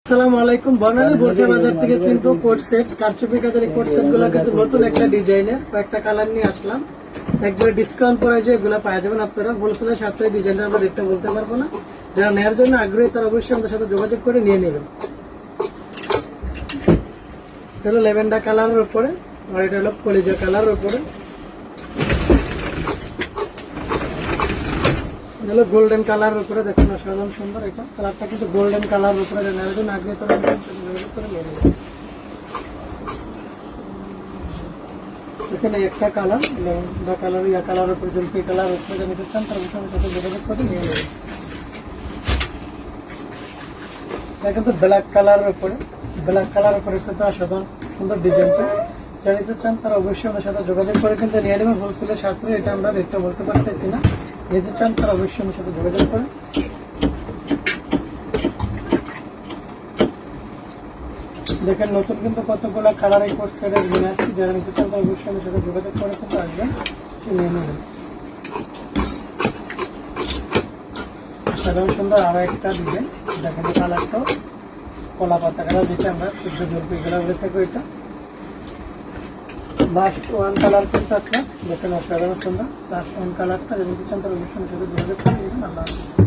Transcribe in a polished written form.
আসসালামু আলাইকুম। বর্ণালী বোরকা বাজার থেকে কিন্তু কোট সেট, কারচুপি কাজের কোট সেট গুলো কিন্তু নতুন একটা ডিজাইনের কয়েকটা কালার নিয়ে আসলাম। একবারে ডিসকাউন্ট প্রাইজে এগুলো পাওয়া যাবেন আপনারা। হোলসেলের সাথে ডিজাইনটা আমরা রেটটা বলতে পারবো না। যারা নেওয়ার জন্য আগ্রহী তারা অবশ্যই আমাদের সাথে যোগাযোগ করে নিয়ে নেবেন। এটা হলো ল্যাভেন্ডার কালারের উপরে, আর এটা হলো কলিজা কালারের উপরে, হলো গোল্ডেন কালারের উপরে। দেখুন অসাধারণ সুন্দর, এটা কালারটা কিন্তু গোল্ডেন কালারের উপরে। নেওয়ার জন্য আগ্রহী তারা করে নিয়ে নেবেন। এখানে একটা কালার বা কালার ইয়া কালার উপরে, জলপাই কালার উপরে নিতে চান তার সাথে যোগাযোগ করে নিয়ে নেবেন। এটা কিন্তু ব্ল্যাক কালারের উপরে, ব্ল্যাক কালার উপরে কিন্তু অসাধারণ সুন্দর ডিজাইনটা। যারা নিতে চান তারা অবশ্যই আমাদের সাথে যোগাযোগ করে কিন্তু নিয়ে নেবেন। হোলসেলের সাথে এটা আমরা রেটটা বলতে পারতেছি না। নিতে চান তারা অবশ্যই আমার সাথে যোগাযোগ করে। দেখেন নতুন কিন্তু কতগুলো কালার এই কোট সেটের নিয়ে আসছি। যারা নিতে চান তারা অবশ্যই আমার সাথে যোগাযোগ করে কিন্তু আসবেন, নিয়ে নেবেন। সাধারণ সুন্দর আরো একটা ডিজাইন, দেখেন কালারটাও কলা পাতা কালার, যেটা আমরা শুদ্ধ জলপাই কালার বলে থাকি। এটা লাস্ট ওয়ান কালার কিন্তু আপনার দেখেন অসাধারণ সুন্দর লাস্ট ওয়ান কালারটা। যদি নিতে চান তারা অবশ্যই আমার সাথে যোগাযোগ করে নেবেন। আল্লাহ হাফেজ।